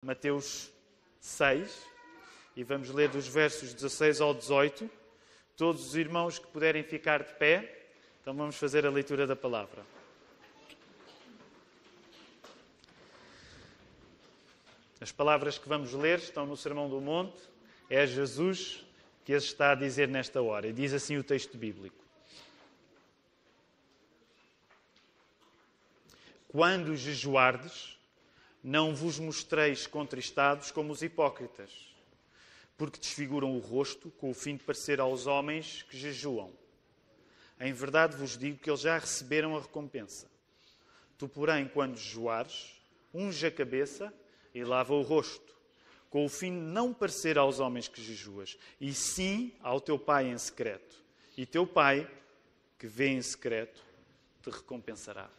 Mateus 6, e vamos ler dos versos 16 ao 18. Todos os irmãos que puderem ficar de pé, então vamos fazer a leitura da palavra. As palavras que vamos ler estão no Sermão do Monte. É Jesus que as está a dizer nesta hora. E diz assim o texto bíblico. Quando jejuardes, não vos mostreis contristados como os hipócritas, porque desfiguram o rosto com o fim de parecer aos homens que jejuam. Em verdade vos digo que eles já receberam a recompensa. Tu, porém, quando jejuares, unge a cabeça e lava o rosto, com o fim de não parecer aos homens que jejuas, e sim ao teu Pai em secreto. E teu Pai, que vê em secreto, te recompensará.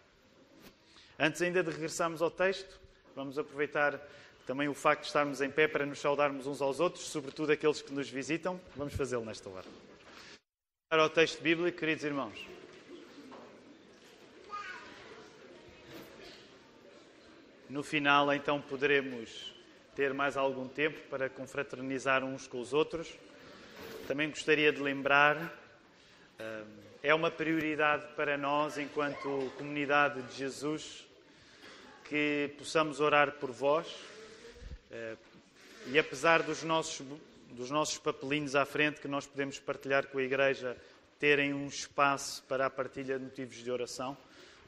Antes ainda de regressarmos ao texto, vamos aproveitar também o facto de estarmos em pé para nos saudarmos uns aos outros, sobretudo aqueles que nos visitam. Vamos fazê-lo nesta hora. Para o texto bíblico, queridos irmãos. No final, então, poderemos ter mais algum tempo para confraternizar uns com os outros. Também gostaria de lembrar, é uma prioridade para nós, enquanto comunidade de Jesus, que possamos orar por vós. E apesar dos nossos papelinhos à frente, que nós podemos partilhar com a Igreja, terem um espaço para a partilha de motivos de oração,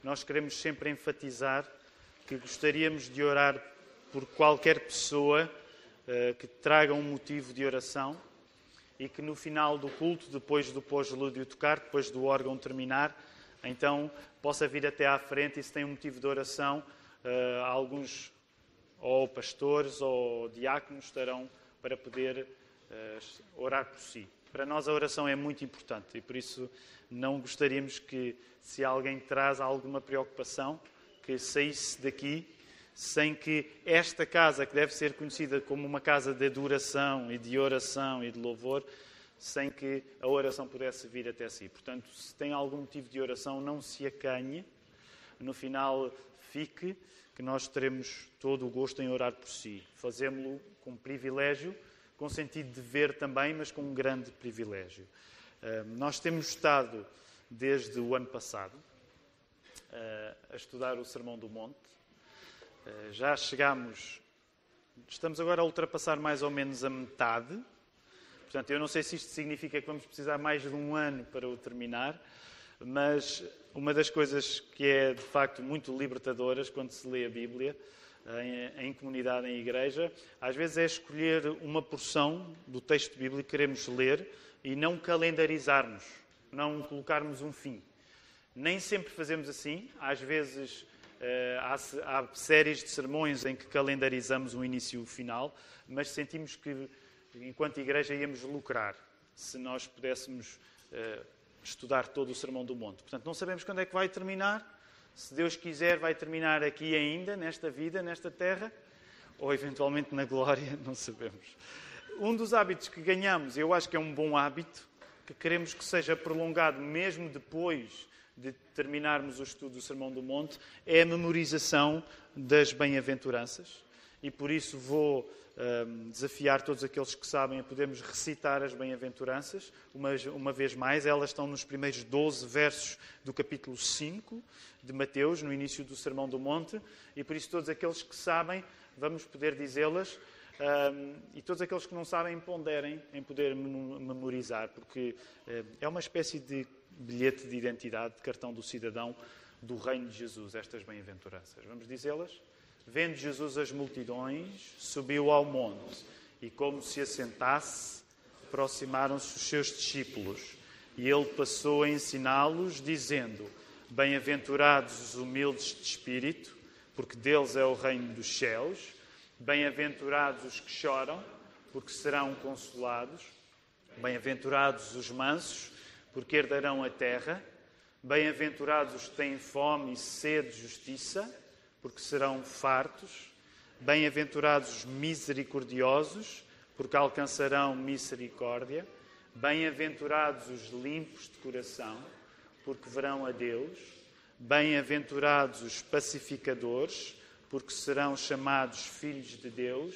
nós queremos sempre enfatizar que gostaríamos de orar por qualquer pessoa que traga um motivo de oração e que no final do culto, depois do pós-lúdio tocar, depois do órgão terminar, então possa vir até à frente e se tem um motivo de oração, alguns ou pastores ou diáconos estarão para poder orar por si. Para nós a oração é muito importante e por isso não gostaríamos que, se alguém traz alguma preocupação, que saísse daqui sem que esta casa, que deve ser conhecida como uma casa de adoração e de oração e de louvor, sem que a oração pudesse vir até si. Portanto, se tem algum motivo de oração, não se acanhe. No final, fique, que nós teremos todo o gosto em orar por si. Fazemos-lo com privilégio, com sentido de dever também, mas com um grande privilégio. Nós temos estado, desde o ano passado, a estudar o Sermão do Monte. Já estamos agora a ultrapassar mais ou menos a metade. Portanto, eu não sei se isto significa que vamos precisar mais de um ano para o terminar, mas uma das coisas que é, de facto, muito libertadoras quando se lê a Bíblia, em comunidade, em igreja, às vezes é escolher uma porção do texto bíblico que queremos ler e não calendarizarmos, não colocarmos um fim. Nem sempre fazemos assim. Às vezes há séries de sermões em que calendarizamos o início e o final, mas sentimos que, enquanto igreja, íamos lucrar se nós pudéssemos estudar todo o Sermão do Monte. Portanto, não sabemos quando é que vai terminar. Se Deus quiser, vai terminar aqui ainda, nesta vida, nesta terra, ou eventualmente na glória, não sabemos. Um dos hábitos que ganhamos, eu acho que é um bom hábito, que queremos que seja prolongado mesmo depois de terminarmos o estudo do Sermão do Monte, é a memorização das bem-aventuranças. E por isso vou desafiar todos aqueles que sabem a podermos recitar as bem-aventuranças. Uma vez mais, elas estão nos primeiros 12 versos do capítulo 5 de Mateus, no início do Sermão do Monte. E por isso todos aqueles que sabem, vamos poder dizê-las. E todos aqueles que não sabem, ponderem em poder memorizar, porque é uma espécie de bilhete de identidade, de cartão do cidadão do Reino de Jesus, estas bem-aventuranças. Vamos dizê-las? Vendo Jesus as multidões, subiu ao monte e, como se assentasse, aproximaram-se os seus discípulos. E ele passou a ensiná-los, dizendo: Bem-aventurados os humildes de espírito, porque deles é o reino dos céus. Bem-aventurados os que choram, porque serão consolados. Bem-aventurados os mansos, porque herdarão a terra. Bem-aventurados os que têm fome e sede de justiça, porque serão fartos. Bem-aventurados os misericordiosos, porque alcançarão misericórdia. Bem-aventurados os limpos de coração, porque verão a Deus. Bem-aventurados os pacificadores, porque serão chamados filhos de Deus.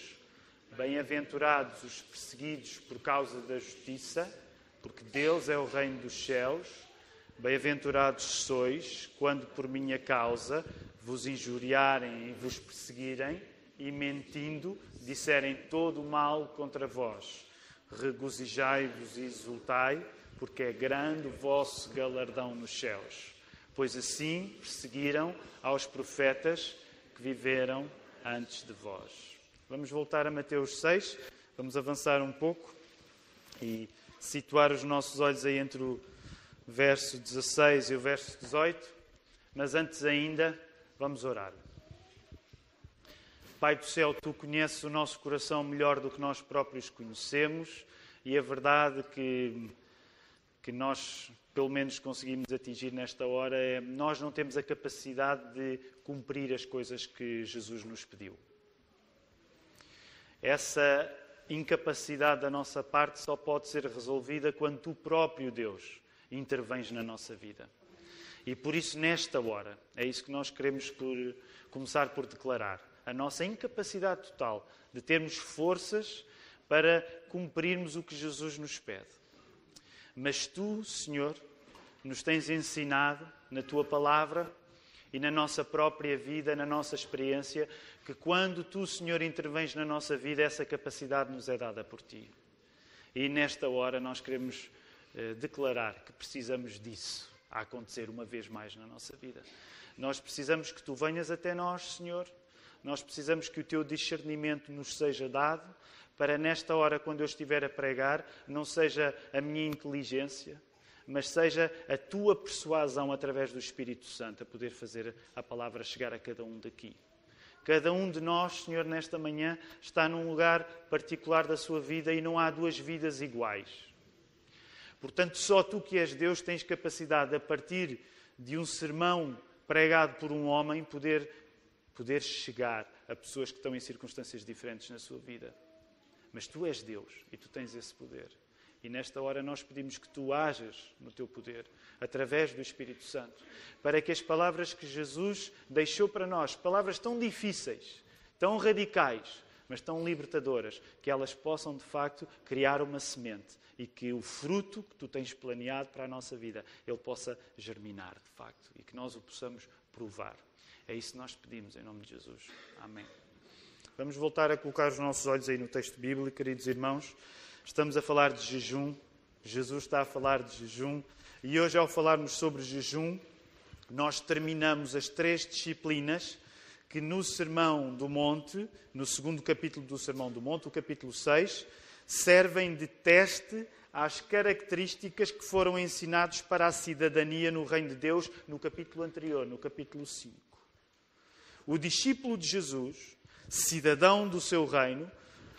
Bem-aventurados os perseguidos por causa da justiça, porque deles é o reino dos céus. Bem-aventurados sois, quando por minha causa vos injuriarem e vos perseguirem, e mentindo disserem todo o mal contra vós. Regozijai-vos e exultai, porque é grande o vosso galardão nos céus. Pois assim perseguiram aos profetas que viveram antes de vós. Vamos voltar a Mateus 6, vamos avançar um pouco e situar os nossos olhos aí entre o verso 16 e o verso 18, mas antes ainda, vamos orar. Pai do céu, Tu conheces o nosso coração melhor do que nós próprios conhecemos e a verdade que nós, pelo menos, conseguimos atingir nesta hora é nós não temos a capacidade de cumprir as coisas que Jesus nos pediu. Essa incapacidade da nossa parte só pode ser resolvida quando Tu próprio, Deus, intervens na nossa vida. E por isso, nesta hora, é isso que nós queremos começar por declarar. A nossa incapacidade total de termos forças para cumprirmos o que Jesus nos pede. Mas Tu, Senhor, nos tens ensinado na Tua palavra e na nossa própria vida, na nossa experiência, que quando Tu, Senhor, intervens na nossa vida, essa capacidade nos é dada por Ti. E nesta hora nós queremos declarar que precisamos disso a acontecer uma vez mais na nossa vida. Nós precisamos que Tu venhas até nós, Senhor. Nós precisamos que o Teu discernimento nos seja dado para nesta hora, quando eu estiver a pregar, não seja a minha inteligência, mas seja a Tua persuasão através do Espírito Santo a poder fazer a palavra chegar a cada um daqui. Cada um de nós, Senhor, nesta manhã, está num lugar particular da sua vida e não há duas vidas iguais. Portanto, só Tu que és Deus tens capacidade, a partir de um sermão pregado por um homem, poder chegar a pessoas que estão em circunstâncias diferentes na sua vida. Mas Tu és Deus e Tu tens esse poder. E nesta hora nós pedimos que Tu hajas no Teu poder, através do Espírito Santo, para que as palavras que Jesus deixou para nós, palavras tão difíceis, tão radicais, mas tão libertadoras, que elas possam de facto criar uma semente e que o fruto que Tu tens planeado para a nossa vida, ele possa germinar de facto e que nós o possamos provar. É isso que nós pedimos em nome de Jesus. Amém. Vamos voltar a colocar os nossos olhos aí no texto bíblico, queridos irmãos. Estamos a falar de jejum. Jesus está a falar de jejum. E hoje, ao falarmos sobre jejum, nós terminamos as 3 disciplinas que no Sermão do Monte, no segundo capítulo do Sermão do Monte, o capítulo 6, servem de teste às características que foram ensinados para a cidadania no Reino de Deus no capítulo anterior, no capítulo 5. O discípulo de Jesus, cidadão do seu reino,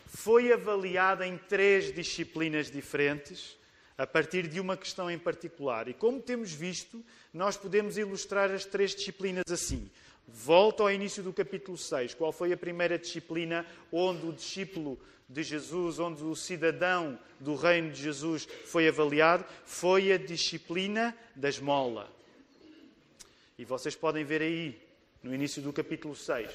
foi avaliado em 3 disciplinas diferentes, a partir de uma questão em particular. E como temos visto, nós podemos ilustrar as 3 disciplinas assim. Volto ao início do capítulo 6. Qual foi a primeira disciplina onde o discípulo de Jesus, onde o cidadão do reino de Jesus foi avaliado? Foi a disciplina da esmola. E vocês podem ver aí, no início do capítulo 6,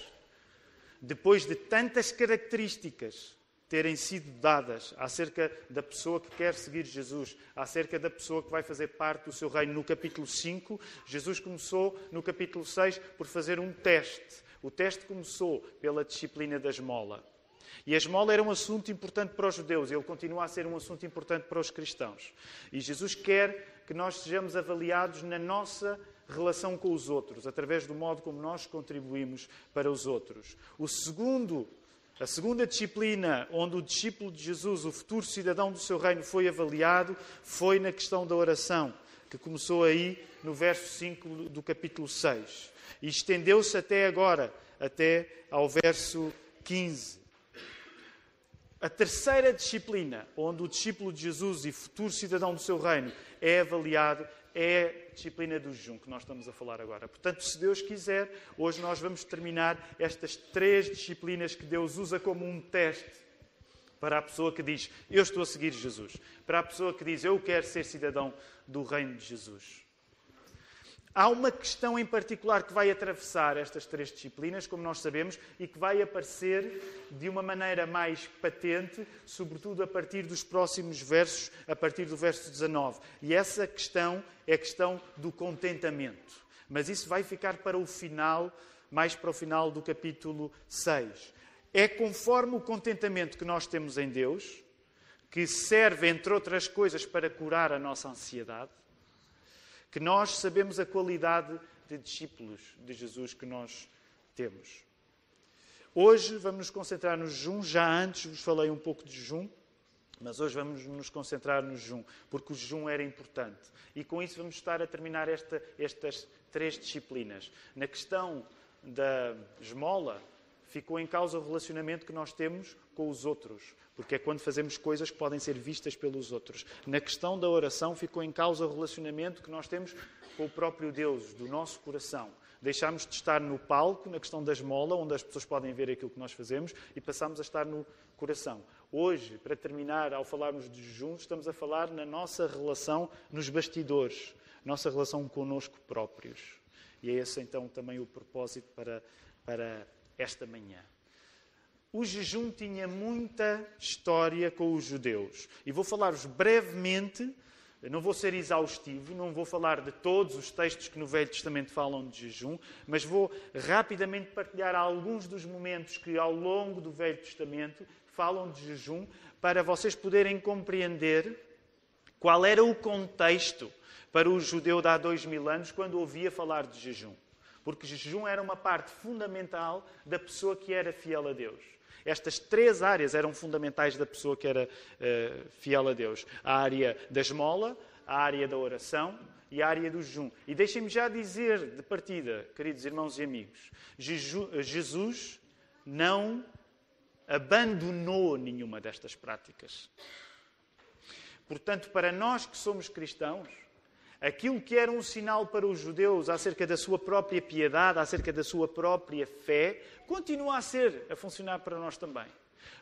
depois de tantas características terem sido dadas acerca da pessoa que quer seguir Jesus, acerca da pessoa que vai fazer parte do seu reino no capítulo 5, Jesus começou no capítulo 6 por fazer um teste. O teste começou pela disciplina da esmola. E a esmola era um assunto importante para os judeus e ele continua a ser um assunto importante para os cristãos. E Jesus quer que nós sejamos avaliados na nossa relação com os outros, através do modo como nós contribuímos para os outros. A segunda disciplina onde o discípulo de Jesus, o futuro cidadão do seu reino, foi avaliado, foi na questão da oração, que começou aí no verso 5 do capítulo 6. E estendeu-se até agora, até ao verso 15. A terceira disciplina, onde o discípulo de Jesus e futuro cidadão do seu reino é avaliado, é a disciplina do jejum, que nós estamos a falar agora. Portanto, se Deus quiser, hoje nós vamos terminar estas 3 disciplinas que Deus usa como um teste para a pessoa que diz, eu estou a seguir Jesus. Para a pessoa que diz, eu quero ser cidadão do reino de Jesus. Há uma questão em particular que vai atravessar estas 3 disciplinas, como nós sabemos, e que vai aparecer de uma maneira mais patente, sobretudo a partir dos próximos versos, a partir do verso 19. E essa questão é a questão do contentamento. Mas isso vai ficar para o final, mais para o final do capítulo 6. É conforme o contentamento que nós temos em Deus, que serve, entre outras coisas, para curar a nossa ansiedade, que nós sabemos a qualidade de discípulos de Jesus que nós temos. Hoje vamos nos concentrar no jejum. Já antes vos falei um pouco de jejum, mas hoje vamos nos concentrar no jejum, porque o jejum era importante. E com isso vamos estar a terminar estas 3 disciplinas. Na questão da esmola, ficou em causa o relacionamento que nós temos com os outros, porque é quando fazemos coisas que podem ser vistas pelos outros. Na questão da oração, ficou em causa o relacionamento que nós temos com o próprio Deus, do nosso coração. Deixámos de estar no palco, na questão da esmola, onde as pessoas podem ver aquilo que nós fazemos, e passámos a estar no coração. Hoje, para terminar, ao falarmos de jejum, estamos a falar na nossa relação nos bastidores, nossa relação connosco próprios. E é esse, então, também o propósito para esta manhã. O jejum tinha muita história com os judeus. E vou falar-vos brevemente, não vou ser exaustivo, não vou falar de todos os textos que no Velho Testamento falam de jejum, mas vou rapidamente partilhar alguns dos momentos que ao longo do Velho Testamento falam de jejum, para vocês poderem compreender qual era o contexto para o judeu de há 2000 anos quando ouvia falar de jejum. Porque jejum era uma parte fundamental da pessoa que era fiel a Deus. Estas 3 áreas eram fundamentais da pessoa que era fiel a Deus. A área da esmola, a área da oração e a área do jejum. E deixem-me já dizer de partida, queridos irmãos e amigos, Jesus não abandonou nenhuma destas práticas. Portanto, para nós que somos cristãos, aquilo que era um sinal para os judeus acerca da sua própria piedade, acerca da sua própria fé, continua a funcionar para nós também.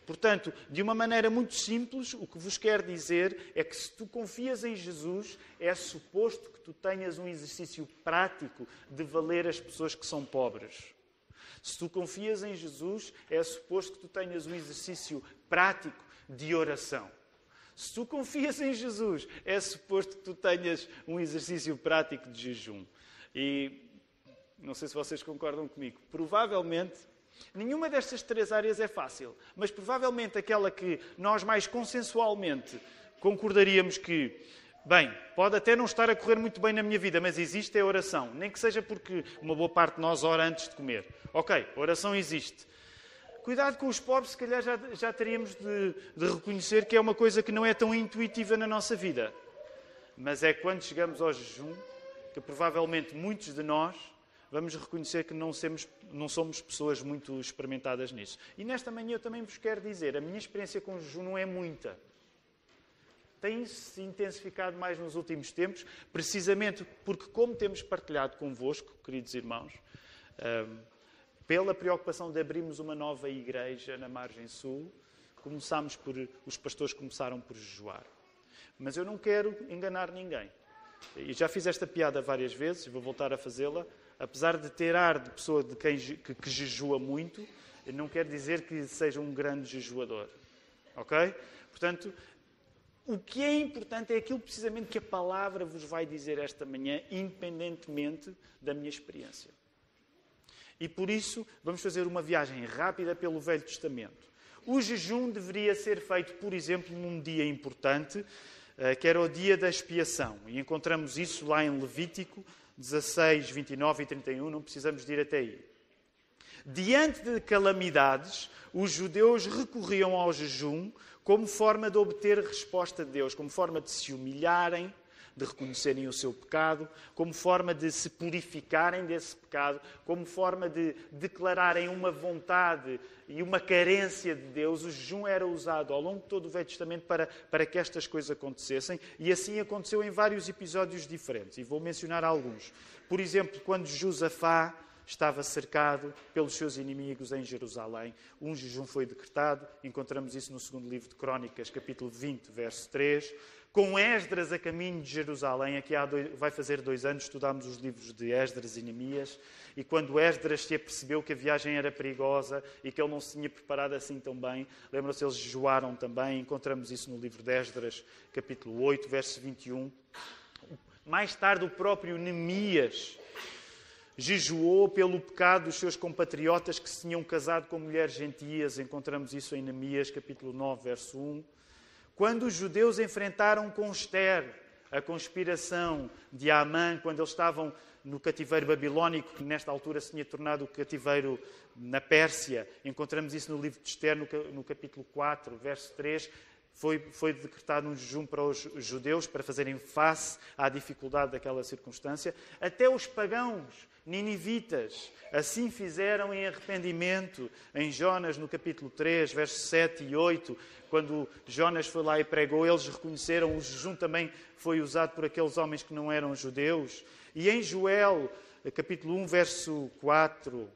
Portanto, de uma maneira muito simples, o que vos quero dizer é que se tu confias em Jesus, é suposto que tu tenhas um exercício prático de valer as pessoas que são pobres. Se tu confias em Jesus, é suposto que tu tenhas um exercício prático de oração. Se tu confias em Jesus, é suposto que tu tenhas um exercício prático de jejum. E não sei se vocês concordam comigo. Provavelmente, nenhuma destas 3 áreas é fácil. Mas provavelmente aquela que nós mais consensualmente concordaríamos que, bem, pode até não estar a correr muito bem na minha vida, mas existe a oração. Nem que seja porque uma boa parte de nós ora antes de comer. Ok, a oração existe. Cuidado com os pobres, se calhar já teríamos de reconhecer que é uma coisa que não é tão intuitiva na nossa vida. Mas é quando chegamos ao jejum que provavelmente muitos de nós vamos reconhecer que não somos pessoas muito experimentadas nisso. E nesta manhã eu também vos quero dizer, a minha experiência com o jejum não é muita. Tem-se intensificado mais nos últimos tempos, precisamente porque, como temos partilhado convosco, queridos irmãos, pela preocupação de abrirmos uma nova igreja na margem sul, os pastores começaram por jejuar. Mas eu não quero enganar ninguém. E já fiz esta piada várias vezes, vou voltar a fazê-la. Apesar de ter ar de pessoa que jejua muito, não quer dizer que seja um grande jejuador. Ok? Portanto, o que é importante é aquilo precisamente que a palavra vos vai dizer esta manhã, independentemente da minha experiência. E por isso, vamos fazer uma viagem rápida pelo Velho Testamento. O jejum deveria ser feito, por exemplo, num dia importante, que era o dia da expiação. E encontramos isso lá em Levítico 16, 29 e 31, não precisamos de ir até aí. Diante de calamidades, os judeus recorriam ao jejum como forma de obter resposta de Deus, como forma de se humilharem, de reconhecerem o seu pecado, como forma de se purificarem desse pecado, como forma de declararem uma vontade e uma carência de Deus. O jejum era usado ao longo de todo o Velho Testamento para que estas coisas acontecessem, e assim aconteceu em vários episódios diferentes, e vou mencionar alguns. Por exemplo, quando Josafá estava cercado pelos seus inimigos em Jerusalém. Um jejum foi decretado, encontramos isso no segundo livro de Crónicas, capítulo 20, verso 3. Com Esdras a caminho de Jerusalém, aqui vai fazer 2 anos, estudámos os livros de Esdras e Neemias, e quando Esdras se apercebeu que a viagem era perigosa e que ele não se tinha preparado assim tão bem, lembram-se, eles jejuaram também, encontramos isso no livro de Esdras, capítulo 8, verso 21. Mais tarde, o próprio Neemias jejuou pelo pecado dos seus compatriotas que se tinham casado com mulheres gentias, encontramos isso em Neemias, capítulo 9, verso 1. Quando os judeus enfrentaram com Ester a conspiração de Amã, quando eles estavam no cativeiro babilónico, que nesta altura se tinha tornado o cativeiro na Pérsia, encontramos isso no livro de Ester, no capítulo 4, verso 3, foi decretado um jejum para os judeus, para fazerem face à dificuldade daquela circunstância. Até os pagãos ninivitas assim fizeram em arrependimento. Em Jonas, no capítulo 3, versos 7 e 8, quando Jonas foi lá e pregou, eles reconheceram, o jejum também foi usado por aqueles homens que não eram judeus. E em Joel, capítulo 1, verso 4,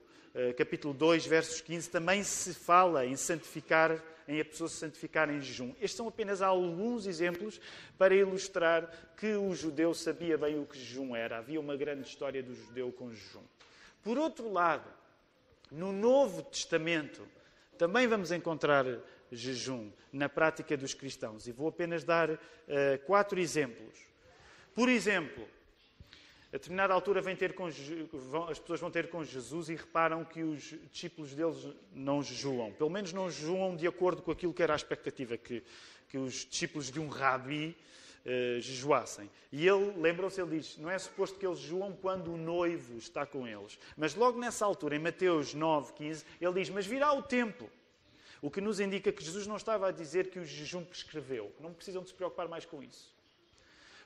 capítulo 2, versos 15, também se fala em santificar, em a pessoa se santificar em jejum. Estes são apenas alguns exemplos para ilustrar que o judeu sabia bem o que jejum era. Havia uma grande história do judeu com jejum. Por outro lado, no Novo Testamento, também vamos encontrar jejum na prática dos cristãos. E vou apenas dar 4 exemplos. Por exemplo, a determinada altura as pessoas vão ter com Jesus e reparam que os discípulos deles não jejuam. Pelo menos não jejuam de acordo com aquilo que era a expectativa, que os discípulos de um rabi jejuassem. E lembram-se, ele diz, não é suposto que eles jejuam quando o noivo está com eles. Mas logo nessa altura, em Mateus 9, 15, ele diz, mas virá o tempo. O que nos indica que Jesus não estava a dizer que o jejum prescreveu. Não precisam de se preocupar mais com isso.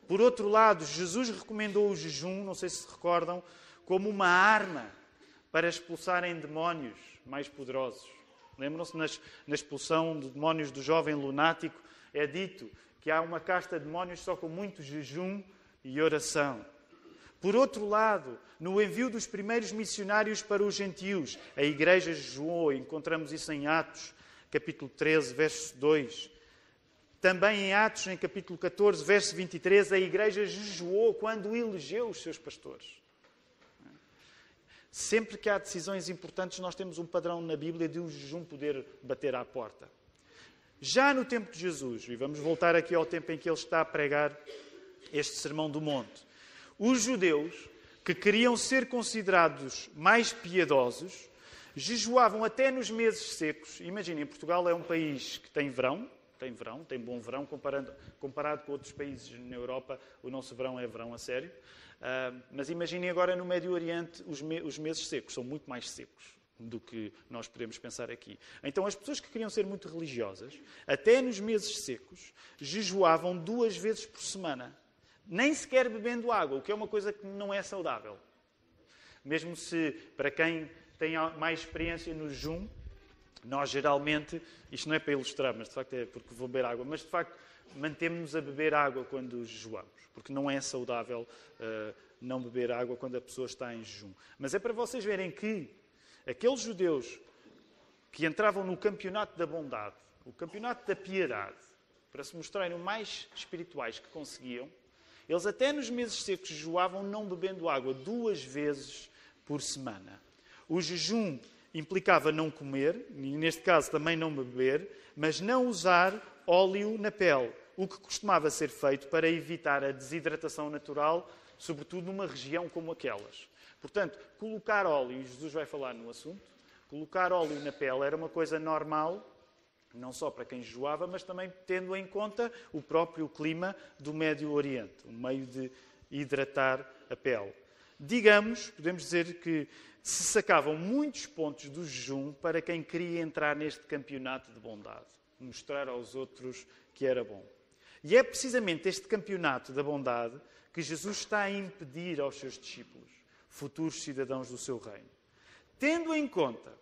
Por outro lado, Jesus recomendou o jejum, não sei se se recordam, como uma arma para expulsarem demónios mais poderosos. Lembram-se, na expulsão de demónios do jovem lunático, é dito que há uma casta de demónios só com muito jejum e oração. Por outro lado, no envio dos primeiros missionários para os gentios, a igreja jejuou, encontramos isso em Atos, capítulo 13, verso 2. Também em Atos, em capítulo 14, verso 23, a igreja jejuou quando elegeu os seus pastores. Sempre que há decisões importantes, nós temos um padrão na Bíblia de o jejum poder bater à porta. Já no tempo de Jesus, e vamos voltar aqui ao tempo em que ele está a pregar este Sermão do Monte, os judeus, que queriam ser considerados mais piedosos, jejuavam até nos meses secos. Imaginem, Portugal é um país que tem verão, tem bom verão, comparado com outros países na Europa, o nosso verão é verão a sério. Mas imaginem agora no Médio Oriente, os meses secos são muito mais secos do que nós podemos pensar aqui. Então as pessoas que queriam ser muito religiosas, até nos meses secos, jejuavam 2 vezes por semana. Nem sequer bebendo água, o que é uma coisa que não é saudável. Mesmo se, para quem tem mais experiência no jejum, nós geralmente, isto não é para ilustrar, mas de facto é porque vou beber água, mas de facto mantemos-nos a beber água quando jejuamos, porque não é saudável não beber água quando a pessoa está em jejum. Mas é para vocês verem que aqueles judeus que entravam no campeonato da bondade, o campeonato da piedade, para se mostrarem o mais espirituais que conseguiam, eles até nos meses secos jejuavam não bebendo água 2 vezes por semana. O jejum implicava não comer, e neste caso também não beber, mas não usar óleo na pele, o que costumava ser feito para evitar a desidratação natural, sobretudo numa região como aquelas. Portanto, colocar óleo, e Jesus vai falar no assunto, colocar óleo na pele era uma coisa normal, não só para quem jejuava, mas também tendo em conta o próprio clima do Médio Oriente, um meio de hidratar a pele. Digamos, podemos dizer que se sacavam muitos pontos do jejum para quem queria entrar neste campeonato de bondade, mostrar aos outros que era bom. E é precisamente este campeonato da bondade que Jesus está a impedir aos seus discípulos, futuros cidadãos do seu reino. Tendo em conta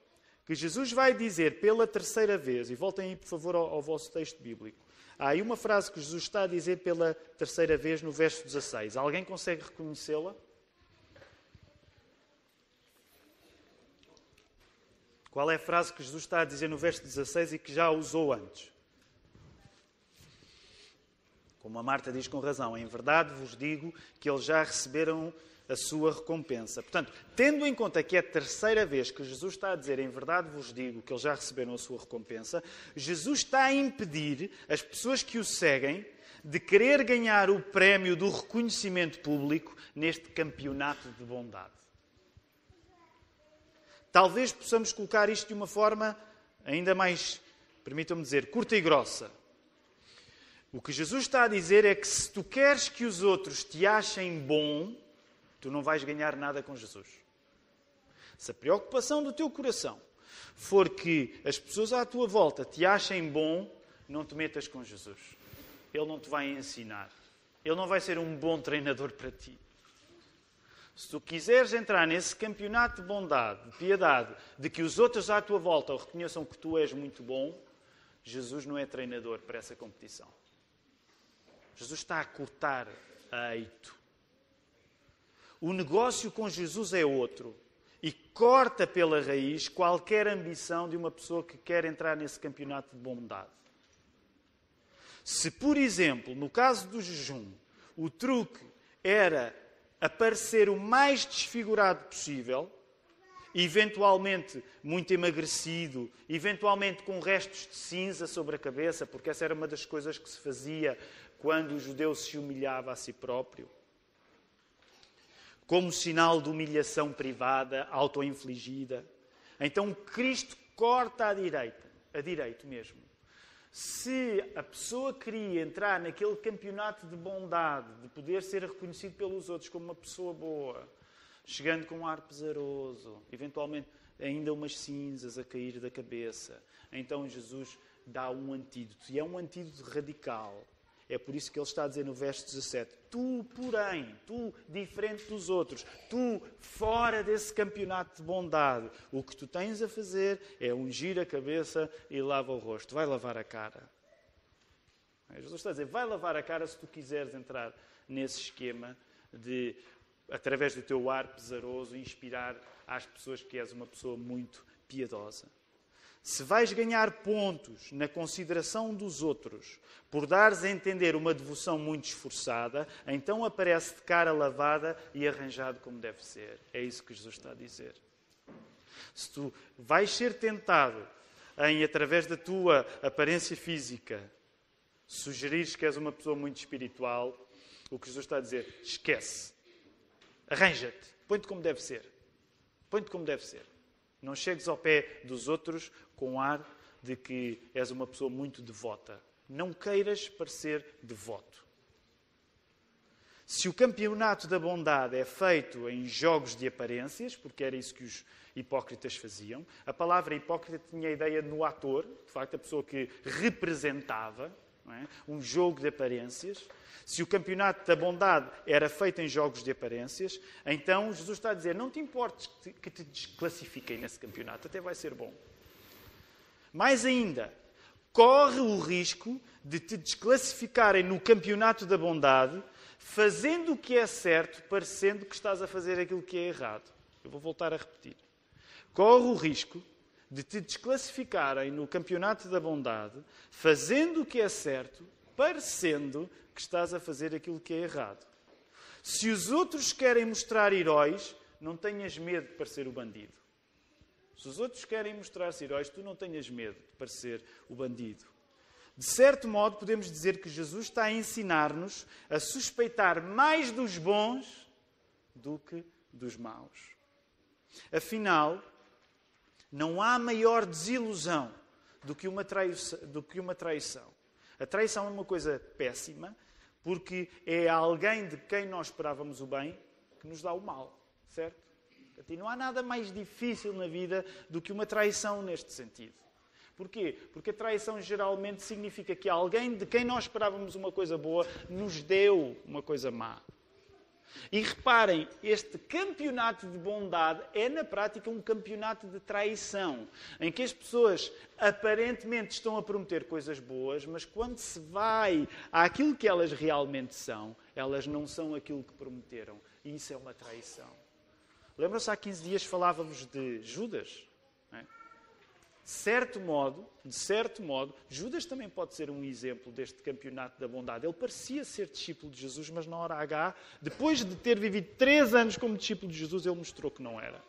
que Jesus vai dizer pela 3ª vez, e voltem aí por favor ao vosso texto bíblico, há aí uma frase que Jesus está a dizer pela 3ª vez no verso 16. Alguém consegue reconhecê-la? Qual é a frase que Jesus está a dizer no verso 16 e que já usou antes? Como a Marta diz com razão, em verdade vos digo que eles já receberam a sua recompensa. Portanto, tendo em conta que é a terceira vez que Jesus está a dizer, em verdade vos digo que eles já receberam a sua recompensa, Jesus está a impedir as pessoas que o seguem de querer ganhar o prémio do reconhecimento público neste campeonato de bondade. Talvez possamos colocar isto de uma forma ainda mais, permitam-me dizer, curta e grossa. O que Jesus está a dizer é que se tu queres que os outros te achem bom, tu não vais ganhar nada com Jesus. Se a preocupação do teu coração for que as pessoas à tua volta te achem bom, não te metas com Jesus. Ele não te vai ensinar. Ele não vai ser um bom treinador para ti. Se tu quiseres entrar nesse campeonato de bondade, de piedade, de que os outros à tua volta reconheçam que tu és muito bom, Jesus não é treinador para essa competição. Jesus está a cortar a eito. O negócio com Jesus é outro e corta pela raiz qualquer ambição de uma pessoa que quer entrar nesse campeonato de bondade. Se, por exemplo, no caso do jejum, o truque era aparecer o mais desfigurado possível, eventualmente muito emagrecido, eventualmente com restos de cinza sobre a cabeça, porque essa era uma das coisas que se fazia quando o judeu se humilhava a si próprio, como sinal de humilhação privada, auto-infligida. Então Cristo corta à direito mesmo. Se a pessoa queria entrar naquele campeonato de bondade, de poder ser reconhecido pelos outros como uma pessoa boa, chegando com um ar pesaroso, eventualmente ainda umas cinzas a cair da cabeça, então Jesus dá um antídoto. E é um antídoto radical. É por isso que ele está a dizer no verso 17, tu, porém, tu, diferente dos outros, tu, fora desse campeonato de bondade, o que tu tens a fazer é ungir a cabeça e lava o rosto. Vai lavar a cara. Jesus está a dizer, vai lavar a cara se tu quiseres entrar nesse esquema de, através do teu ar pesaroso, inspirar às pessoas que és uma pessoa muito piedosa. Se vais ganhar pontos na consideração dos outros por dares a entender uma devoção muito esforçada, então aparece de cara lavada e arranjado como deve ser. É isso que Jesus está a dizer. Se tu vais ser tentado em, através da tua aparência física, sugerires que és uma pessoa muito espiritual, o que Jesus está a dizer, esquece. Arranja-te. Põe-te como deve ser. Põe-te como deve ser. Não chegues ao pé dos outros com ar de que és uma pessoa muito devota. Não queiras parecer devoto. Se o campeonato da bondade é feito em jogos de aparências, porque era isso que os hipócritas faziam, a palavra hipócrita tinha a ideia no ator, de facto, a pessoa que representava, não é? Um jogo de aparências. Se o campeonato da bondade era feito em jogos de aparências, então Jesus está a dizer, não te importes que te desclassifiquem nesse campeonato, até vai ser bom. Mais ainda, corre o risco de te desclassificarem no campeonato da bondade, fazendo o que é certo, parecendo que estás a fazer aquilo que é errado. Eu vou voltar a repetir. Corre o risco de te desclassificarem no campeonato da bondade, fazendo o que é certo, parecendo que estás a fazer aquilo que é errado. Se os outros querem mostrar heróis, não tenhas medo de parecer o bandido. Se os outros querem mostrar-se heróis, tu não tenhas medo de parecer o bandido. De certo modo, podemos dizer que Jesus está a ensinar-nos a suspeitar mais dos bons do que dos maus. Afinal, não há maior desilusão do que uma traição. A traição é uma coisa péssima, porque é alguém de quem nós esperávamos o bem que nos dá o mal, certo? E não há nada mais difícil na vida do que uma traição neste sentido. Porquê? Porque a traição geralmente significa que alguém de quem nós esperávamos uma coisa boa nos deu uma coisa má. E reparem, este campeonato de bondade é na prática um campeonato de traição, em que as pessoas aparentemente estão a prometer coisas boas, mas quando se vai àquilo que elas realmente são, elas não são aquilo que prometeram. E isso é uma traição. Lembram-se, há 15 dias falávamos de Judas? Não é? de certo modo, Judas também pode ser um exemplo deste campeonato da bondade. Ele parecia ser discípulo de Jesus, mas na hora H, depois de ter vivido 3 anos como discípulo de Jesus, ele mostrou que não era.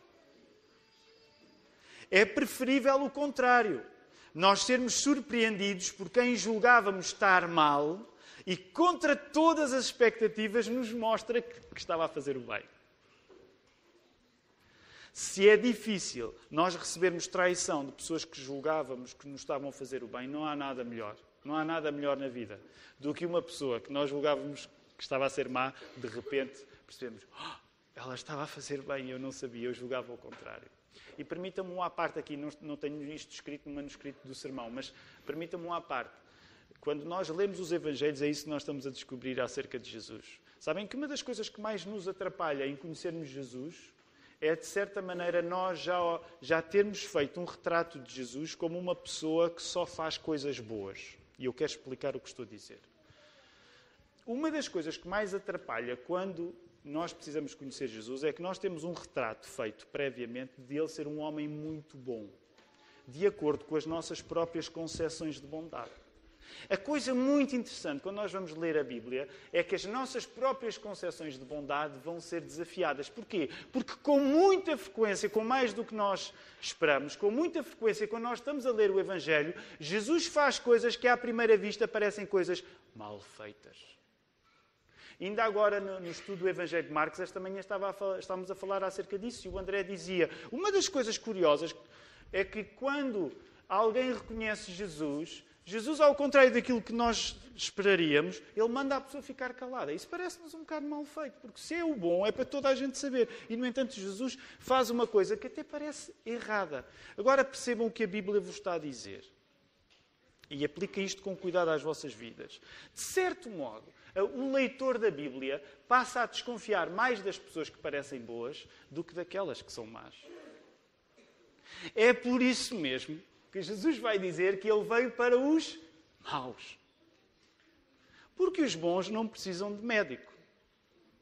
É preferível o contrário. Nós sermos surpreendidos por quem julgávamos estar mal e, contra todas as expectativas, nos mostra que estava a fazer o bem. Se é difícil nós recebermos traição de pessoas que julgávamos que nos estavam a fazer o bem, não há nada melhor. Não há nada melhor na vida do que uma pessoa que nós julgávamos que estava a ser má, de repente percebemos, ela estava a fazer bem e eu não sabia, eu julgava o contrário. E permita-me um à parte aqui, não tenho isto escrito no manuscrito do sermão, mas permita-me um à parte. Quando nós lemos os Evangelhos, é isso que nós estamos a descobrir acerca de Jesus. Sabem que uma das coisas que mais nos atrapalha em conhecermos Jesus é, de certa maneira, nós já termos feito um retrato de Jesus como uma pessoa que só faz coisas boas. E eu quero explicar o que estou a dizer. Uma das coisas que mais atrapalha quando nós precisamos conhecer Jesus é que nós temos um retrato feito previamente de ele ser um homem muito bom, de acordo com as nossas próprias concepções de bondade. A coisa muito interessante, quando nós vamos ler a Bíblia, é que as nossas próprias concepções de bondade vão ser desafiadas. Porquê? Porque com muita frequência, com mais do que nós esperamos, com muita frequência, quando nós estamos a ler o Evangelho, Jesus faz coisas que à primeira vista parecem coisas mal feitas. Ainda agora, no estudo do Evangelho de Marcos, esta manhã estávamos a falar acerca disso, e o André dizia, uma das coisas curiosas é que quando alguém reconhece Jesus, ao contrário daquilo que nós esperaríamos, ele manda a pessoa ficar calada. Isso parece-nos um bocado mal feito, porque se é o bom, é para toda a gente saber. E, no entanto, Jesus faz uma coisa que até parece errada. Agora percebam o que a Bíblia vos está a dizer. E aplica isto com cuidado às vossas vidas. De certo modo, o leitor da Bíblia passa a desconfiar mais das pessoas que parecem boas do que daquelas que são más. É por isso mesmo que Jesus vai dizer que ele veio para os maus. Porque os bons não precisam de médico.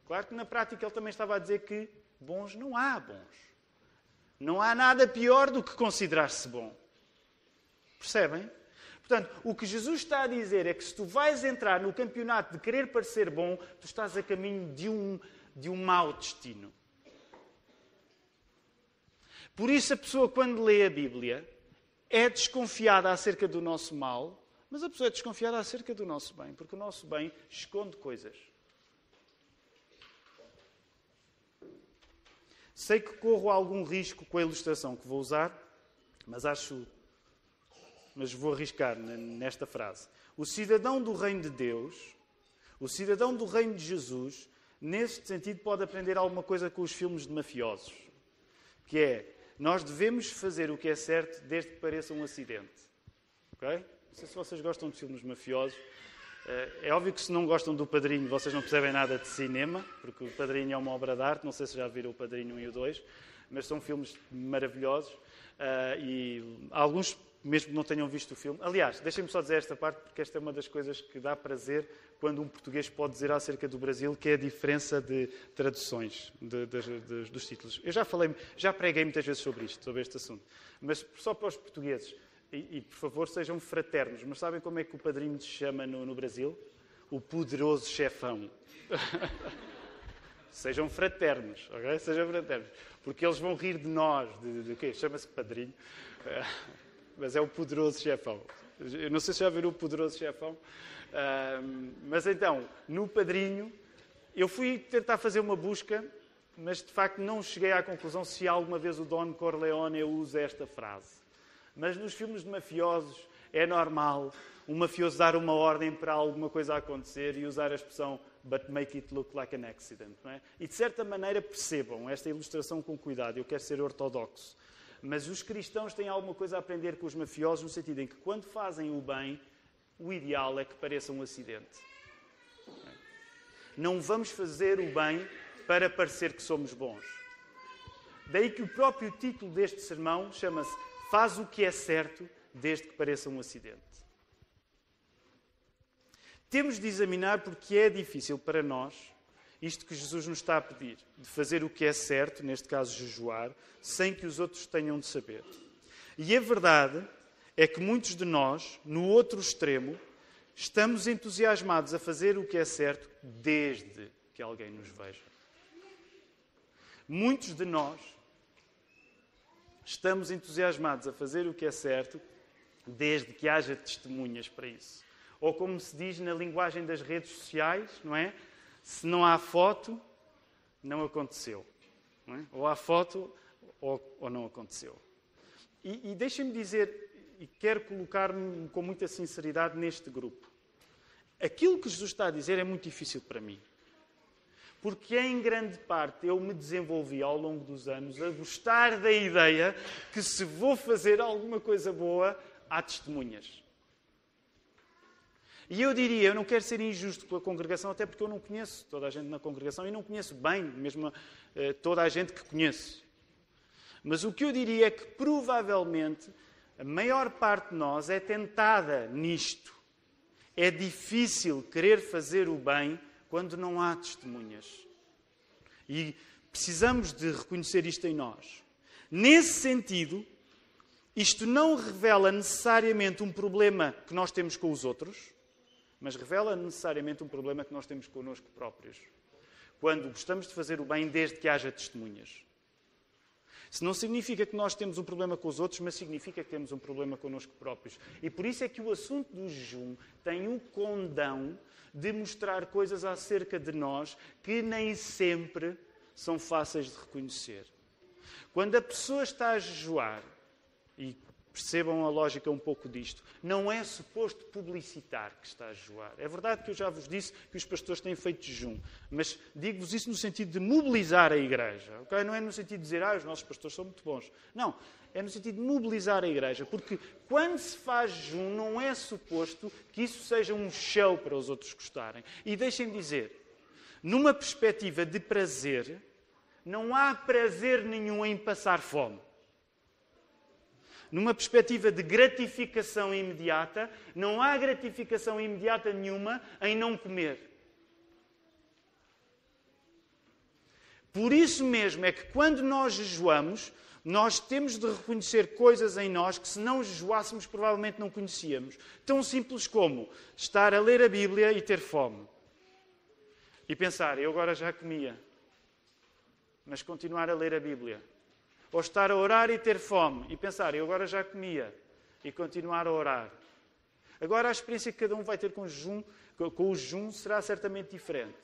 Claro que na prática ele também estava a dizer que bons não há bons. Não há nada pior do que considerar-se bom. Percebem? Portanto, o que Jesus está a dizer é que se tu vais entrar no campeonato de querer parecer bom, tu estás a caminho de um mau destino. Por isso a pessoa, quando lê a Bíblia, é desconfiada acerca do nosso mal, mas a pessoa é desconfiada acerca do nosso bem, porque o nosso bem esconde coisas. Sei que corro algum risco com a ilustração que vou usar, mas vou arriscar nesta frase. O cidadão do reino de Deus, o cidadão do reino de Jesus, neste sentido pode aprender alguma coisa com os filmes de mafiosos, que é, nós devemos fazer o que é certo desde que pareça um acidente. Okay? Não sei se vocês gostam de filmes mafiosos. É óbvio que se não gostam do Padrinho, vocês não percebem nada de cinema, porque o Padrinho é uma obra de arte. Não sei se já viram o Padrinho 1 e o 2, mas são filmes maravilhosos. E alguns mesmo não tenham visto o filme. Aliás, deixem-me só dizer esta parte, porque esta é uma das coisas que dá prazer quando um português pode dizer acerca do Brasil, que é a diferença de traduções dos títulos. Eu já preguei muitas vezes sobre este assunto. Mas só para os portugueses, e por favor sejam fraternos, mas sabem como é que o Padrinho se chama no Brasil? O Poderoso Chefão. Sejam fraternos, ok? Sejam fraternos. Porque eles vão rir de nós. De quê? Chama-se Padrinho. Mas é o Poderoso Chefão. Eu não sei se já viram o Poderoso Chefão. Mas então, no Padrinho, eu fui tentar fazer uma busca, mas de facto não cheguei à conclusão se alguma vez o Don Corleone usa esta frase. Mas nos filmes de mafiosos é normal um mafioso dar uma ordem para alguma coisa acontecer e usar a expressão but make it look like an accident. Não é? E de certa maneira percebam esta ilustração com cuidado. Eu quero ser ortodoxo. Mas os cristãos têm alguma coisa a aprender com os mafiosos no sentido em que quando fazem o bem, o ideal é que pareça um acidente. Não vamos fazer o bem para parecer que somos bons. Daí que o próprio título deste sermão chama-se Faz o que é certo desde que pareça um acidente. Temos de examinar porque é difícil para nós isto que Jesus nos está a pedir, de fazer o que é certo, neste caso jejuar, sem que os outros tenham de saber. E a verdade é que muitos de nós, no outro extremo, estamos entusiasmados a fazer o que é certo desde que alguém nos veja. Muitos de nós estamos entusiasmados a fazer o que é certo desde que haja testemunhas para isso. Ou como se diz na linguagem das redes sociais, não é? Se não há foto, não aconteceu. Não é? Ou há foto ou não aconteceu. E deixem-me dizer, e quero colocar-me com muita sinceridade neste grupo. Aquilo que Jesus está a dizer é muito difícil para mim. Porque em grande parte eu me desenvolvi ao longo dos anos a gostar da ideia que se vou fazer alguma coisa boa, há testemunhas. E eu diria, eu não quero ser injusto com a congregação, até porque eu não conheço toda a gente na congregação e não conheço bem mesmo toda a gente que conheço. Mas o que eu diria é que provavelmente a maior parte de nós é tentada nisto. É difícil querer fazer o bem quando não há testemunhas. E precisamos de reconhecer isto em nós. Nesse sentido, isto não revela necessariamente um problema que nós temos com os outros, mas revela necessariamente um problema que nós temos connosco próprios. Quando gostamos de fazer o bem desde que haja testemunhas. Isso não significa que nós temos um problema com os outros, mas significa que temos um problema connosco próprios. E por isso é que o assunto do jejum tem o condão de mostrar coisas acerca de nós que nem sempre são fáceis de reconhecer. Quando a pessoa está a jejuar, e percebam a lógica um pouco disto, não é suposto publicitar que está a jejuar. É verdade que eu já vos disse que os pastores têm feito jejum, mas digo-vos isso no sentido de mobilizar a igreja. Okay? Não é no sentido de dizer, os nossos pastores são muito bons. Não, é no sentido de mobilizar a igreja, porque quando se faz jejum não é suposto que isso seja um show para os outros gostarem. E deixem-me dizer, numa perspectiva de prazer, não há prazer nenhum em passar fome. Numa perspectiva de gratificação imediata, não há gratificação imediata nenhuma em não comer. Por isso mesmo é que quando nós jejuamos, nós temos de reconhecer coisas em nós que se não jejuássemos provavelmente não conhecíamos. Tão simples como estar a ler a Bíblia e ter fome. E pensar, eu agora já comia, mas continuar a ler a Bíblia. Ou estar a orar e ter fome e pensar, eu agora já comia, e continuar a orar. Agora a experiência que cada um vai ter com o jejum será certamente diferente.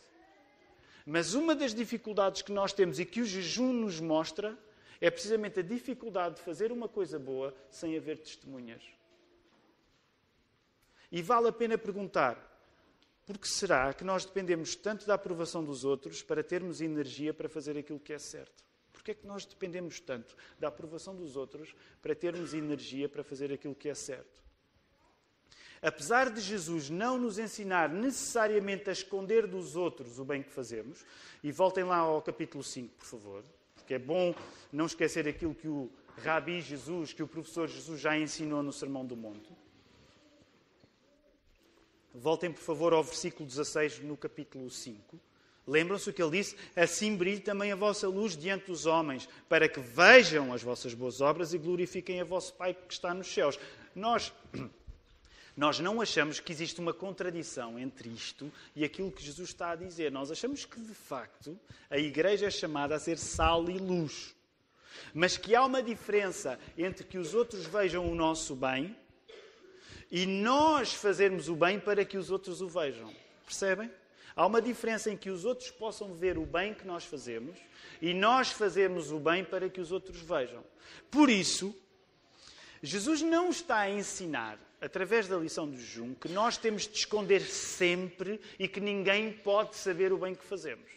Mas uma das dificuldades que nós temos e que o jejum nos mostra é precisamente a dificuldade de fazer uma coisa boa sem haver testemunhas. E vale a pena perguntar, por que será que nós dependemos tanto da aprovação dos outros para termos energia para fazer aquilo que é certo? Porquê é que nós dependemos tanto da aprovação dos outros para termos energia para fazer aquilo que é certo? Apesar de Jesus não nos ensinar necessariamente a esconder dos outros o bem que fazemos, e voltem lá ao capítulo 5, por favor, porque é bom não esquecer aquilo que o Rabi Jesus, que o professor Jesus já ensinou no Sermão do Monte. Voltem, por favor, ao versículo 16, no capítulo 5. Lembram-se o que ele disse? Assim brilhe também a vossa luz diante dos homens, para que vejam as vossas boas obras e glorifiquem a vosso Pai que está nos céus. Nós não achamos que existe uma contradição entre isto e aquilo que Jesus está a dizer. Nós achamos que, de facto, a Igreja é chamada a ser sal e luz. Mas que há uma diferença entre que os outros vejam o nosso bem e nós fazermos o bem para que os outros o vejam. Percebem? Há uma diferença em que os outros possam ver o bem que nós fazemos e nós fazermos o bem para que os outros vejam. Por isso, Jesus não está a ensinar, através da lição do jejum, que nós temos de esconder sempre e que ninguém pode saber o bem que fazemos.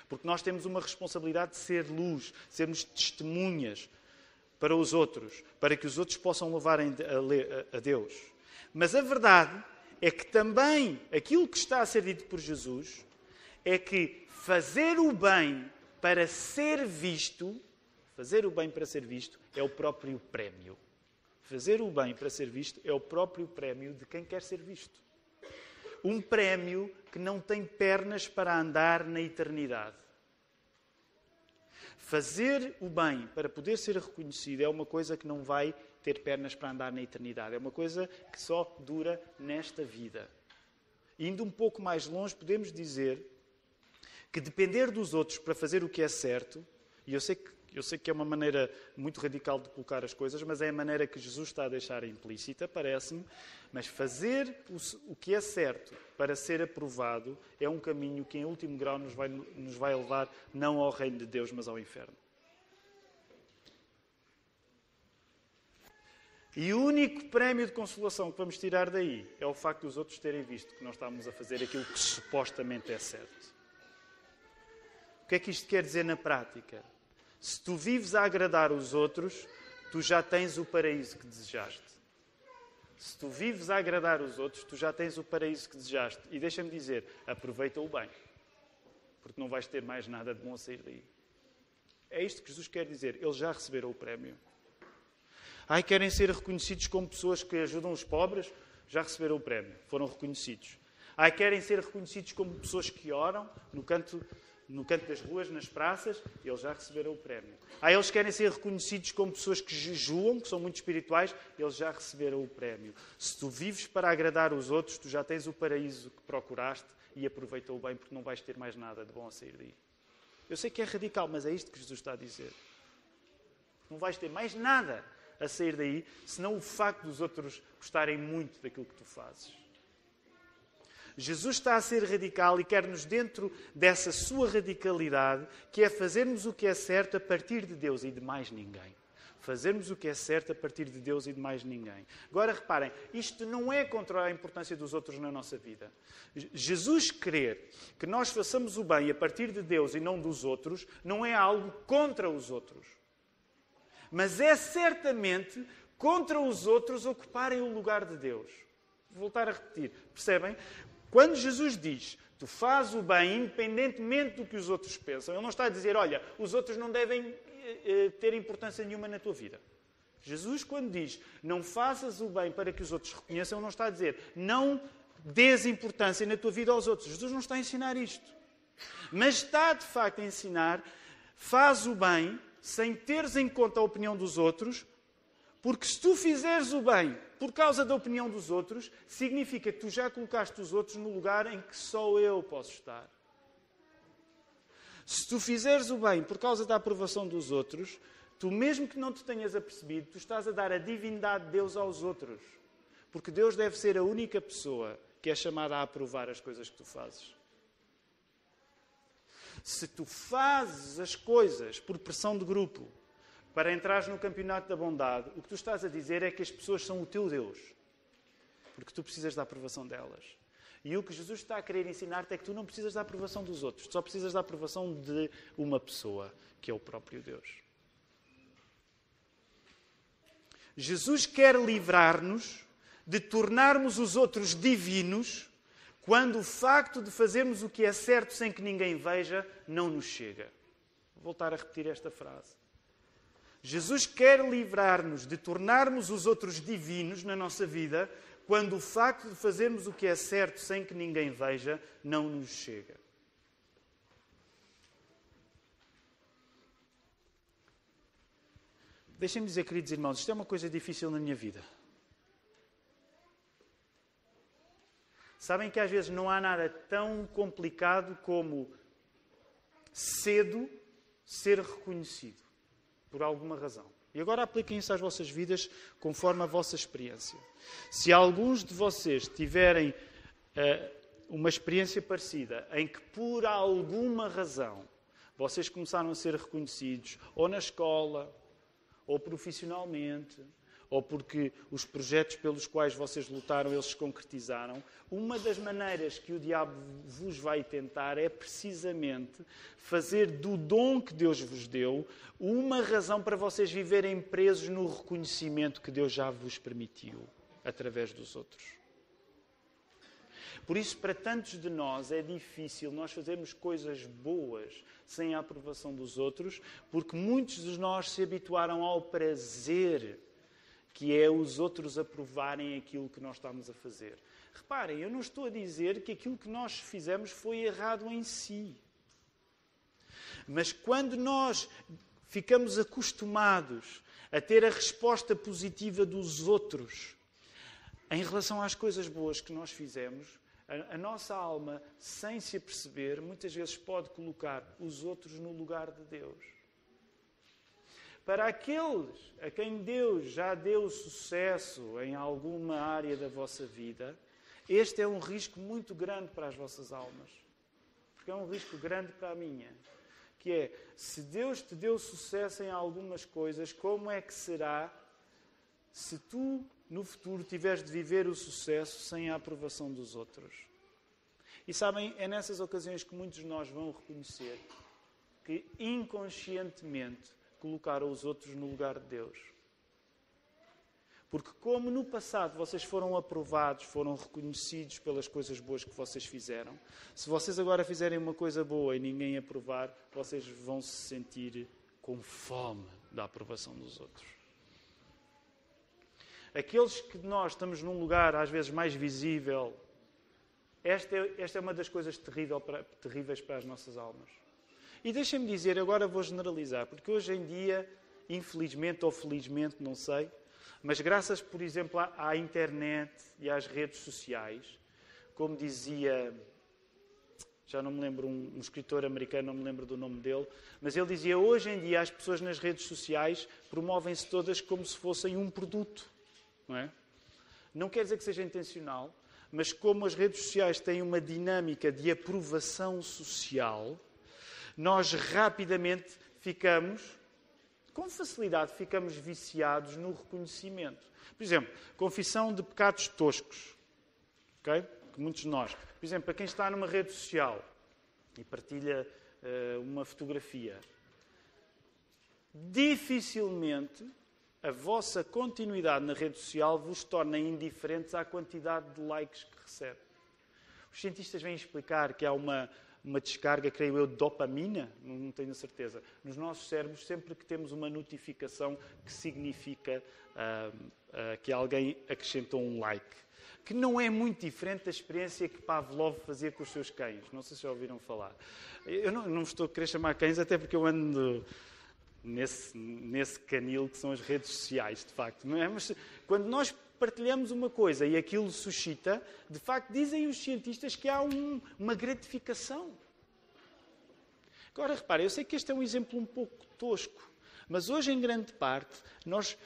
Porque nós temos uma responsabilidade de ser luz, sermos testemunhas para os outros, para que os outros possam louvar a Deus. Mas a verdade é que também aquilo que está a ser dito por Jesus é que fazer o bem para ser visto, é o próprio prémio. Fazer o bem para ser visto é o próprio prémio de quem quer ser visto. Um prémio que não tem pernas para andar na eternidade. Fazer o bem para poder ser reconhecido é uma coisa que não vai ter pernas para andar na eternidade. É uma coisa que só dura nesta vida. Indo um pouco mais longe, podemos dizer que depender dos outros para fazer o que é certo, e eu sei que é uma maneira muito radical de colocar as coisas, mas é a maneira que Jesus está a deixar implícita, parece-me, mas fazer o que é certo para ser aprovado é um caminho que, em último grau, nos vai levar não ao reino de Deus, mas ao inferno. E o único prémio de consolação que vamos tirar daí é o facto dos outros terem visto que nós estávamos a fazer aquilo que supostamente é certo. O que é que isto quer dizer na prática? Se tu vives a agradar os outros, tu já tens o paraíso que desejaste. Se tu vives a agradar os outros, tu já tens o paraíso que desejaste. E deixa-me dizer, aproveita-o bem. Porque não vais ter mais nada de bom a sair daí. É isto que Jesus quer dizer. Eles já receberam o prémio. Ai, querem ser reconhecidos como pessoas que ajudam os pobres? Já receberam o prémio. Foram reconhecidos. Ai, querem ser reconhecidos como pessoas que oram no canto das ruas, nas praças? Eles já receberam o prémio. Ai, eles querem ser reconhecidos como pessoas que jejuam, que são muito espirituais? Eles já receberam o prémio. Se tu vives para agradar os outros, tu já tens o paraíso que procuraste e aproveita-o bem, porque não vais ter mais nada de bom a sair daí. Eu sei que é radical, mas é isto que Jesus está a dizer. Não vais ter mais nada a sair daí, senão o facto dos outros gostarem muito daquilo que tu fazes. Jesus está a ser radical e quer-nos dentro dessa sua radicalidade, que é fazermos o que é certo a partir de Deus e de mais ninguém. Fazermos o que é certo a partir de Deus e de mais ninguém. Agora reparem, isto não é contra a importância dos outros na nossa vida. Jesus querer que nós façamos o bem a partir de Deus e não dos outros, não é algo contra os outros. Mas é certamente contra os outros ocuparem o lugar de Deus. Vou voltar a repetir. Percebem? Quando Jesus diz, tu fazes o bem independentemente do que os outros pensam, Ele não está a dizer, olha, os outros não devem ter importância nenhuma na tua vida. Jesus, quando diz, não faças o bem para que os outros reconheçam, Ele não está a dizer, não dês importância na tua vida aos outros. Jesus não está a ensinar isto. Mas está, de facto, a ensinar, faz o bem sem teres em conta a opinião dos outros, porque se tu fizeres o bem por causa da opinião dos outros, significa que tu já colocaste os outros no lugar em que só eu posso estar. Se tu fizeres o bem por causa da aprovação dos outros, tu mesmo que não te tenhas apercebido, tu estás a dar a divindade de Deus aos outros. Porque Deus deve ser a única pessoa que é chamada a aprovar as coisas que tu fazes. Se tu fazes as coisas por pressão de grupo, para entrares no campeonato da bondade, o que tu estás a dizer é que as pessoas são o teu Deus. Porque tu precisas da aprovação delas. E o que Jesus está a querer ensinar-te é que tu não precisas da aprovação dos outros. Tu só precisas da aprovação de uma pessoa, que é o próprio Deus. Jesus quer livrar-nos de tornarmos os outros divinos quando o facto de fazermos o que é certo sem que ninguém veja não nos chega. Vou voltar a repetir esta frase. Jesus quer livrar-nos de tornarmos os outros divinos na nossa vida quando o facto de fazermos o que é certo sem que ninguém veja não nos chega. Deixem-me dizer, queridos irmãos, isto é uma coisa difícil na minha vida. Sabem que às vezes não há nada tão complicado como cedo ser reconhecido. Por alguma razão. E agora apliquem isso às vossas vidas conforme a vossa experiência. Se alguns de vocês tiverem uma experiência parecida, em que por alguma razão vocês começaram a ser reconhecidos, ou na escola, ou profissionalmente, ou porque os projetos pelos quais vocês lutaram, eles se concretizaram, uma das maneiras que o diabo vos vai tentar é precisamente fazer do dom que Deus vos deu uma razão para vocês viverem presos no reconhecimento que Deus já vos permitiu através dos outros. Por isso, para tantos de nós, é difícil nós fazermos coisas boas sem a aprovação dos outros, porque muitos de nós se habituaram ao prazer que é os outros aprovarem aquilo que nós estamos a fazer. Reparem, eu não estou a dizer que aquilo que nós fizemos foi errado em si. Mas quando nós ficamos acostumados a ter a resposta positiva dos outros. Em relação às coisas boas que nós fizemos, a nossa alma, sem se aperceber, muitas vezes pode colocar os outros no lugar de Deus. Para aqueles a quem Deus já deu sucesso em alguma área da vossa vida, este é um risco muito grande para as vossas almas. Porque é um risco grande para a minha. Que é, se Deus te deu sucesso em algumas coisas, como é que será se tu, no futuro, tiveres de viver o sucesso sem a aprovação dos outros? E sabem, é nessas ocasiões que muitos de nós vão reconhecer que, inconscientemente, colocaram os outros no lugar de Deus. Porque como no passado vocês foram aprovados, foram reconhecidos pelas coisas boas que vocês fizeram, se vocês agora fizerem uma coisa boa e ninguém aprovar, vocês vão se sentir com fome da aprovação dos outros. Aqueles que nós estamos num lugar às vezes mais visível, esta é uma das coisas terríveis para as nossas almas. E deixem-me dizer, agora vou generalizar, porque hoje em dia, infelizmente ou felizmente, não sei, mas graças, por exemplo, à internet e às redes sociais, como dizia, já não me lembro, um escritor americano, não me lembro do nome dele, mas ele dizia, hoje em dia as pessoas nas redes sociais promovem-se todas como se fossem um produto, não é? Não quer dizer que seja intencional, mas como as redes sociais têm uma dinâmica de aprovação social, nós rapidamente com facilidade, ficamos viciados no reconhecimento. Por exemplo, confissão de pecados toscos. Okay? Que muitos de nós. Por exemplo, para quem está numa rede social e partilha uma fotografia, dificilmente a vossa continuidade na rede social vos torna indiferentes à quantidade de likes que recebe. Os cientistas vêm explicar que há uma descarga, creio eu, de dopamina, não tenho certeza, nos nossos cérebros, sempre que temos uma notificação que significa que alguém acrescentou um like. Que não é muito diferente da experiência que Pavlov fazia com os seus cães. Não sei se já ouviram falar. Eu não estou a querer chamar cães, até porque eu ando nesse canil que são as redes sociais, de facto. Não é? Mas quando nós partilhamos uma coisa e aquilo suscita, de facto, dizem os cientistas que há uma gratificação. Agora, reparem, eu sei que este é um exemplo um pouco tosco, mas hoje, em grande parte, nós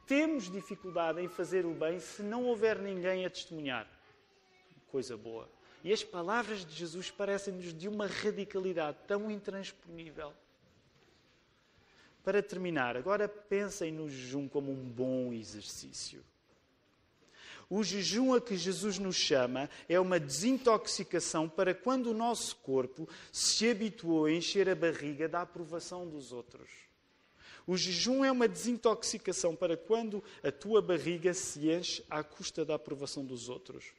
temos dificuldade em fazer o bem se não houver ninguém a testemunhar. Coisa boa. E as palavras de Jesus parecem-nos de uma radicalidade tão intransponível. Para terminar, agora pensem no jejum como um bom exercício. O jejum a que Jesus nos chama é uma desintoxicação para quando o nosso corpo se habituou a encher a barriga da aprovação dos outros. O jejum é uma desintoxicação para quando a tua barriga se enche à custa da aprovação dos outros.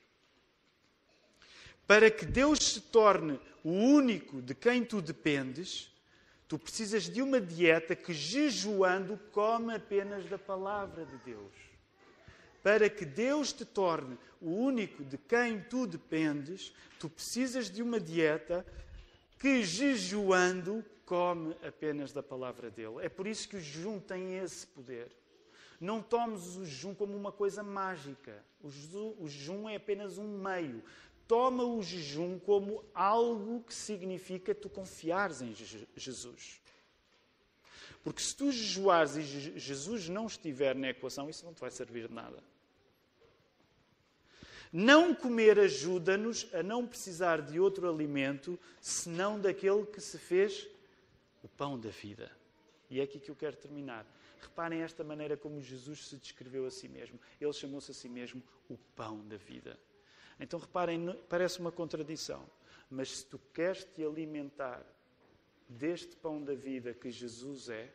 Para que Deus se torne o único de quem tu dependes, tu precisas de uma dieta que, jejuando, come apenas da palavra de Deus. Para que Deus te torne o único de quem tu dependes, tu precisas de uma dieta que, jejuando, come apenas da palavra dele. É por isso que o jejum tem esse poder. Não tomes o jejum como uma coisa mágica. O jejum é apenas um meio. Toma o jejum como algo que significa tu confiares em Jesus. Porque se tu jejuares e Jesus não estiver na equação, isso não te vai servir de nada. Não comer ajuda-nos a não precisar de outro alimento senão daquele que se fez o pão da vida. E é aqui que eu quero terminar. Reparem esta maneira como Jesus se descreveu a si mesmo. Ele chamou-se a si mesmo o pão da vida. Então reparem, parece uma contradição. Mas se tu queres te alimentar deste pão da vida que Jesus é,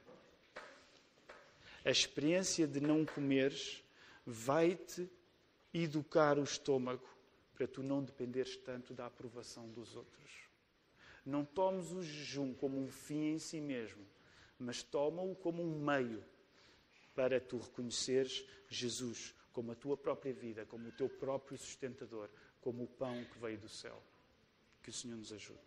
a experiência de não comeres vai-te educar o estômago para tu não dependeres tanto da aprovação dos outros. Não tomes o jejum como um fim em si mesmo, mas toma-o como um meio para tu reconheceres Jesus como a tua própria vida, como o teu próprio sustentador, como o pão que veio do céu. Que o Senhor nos ajude.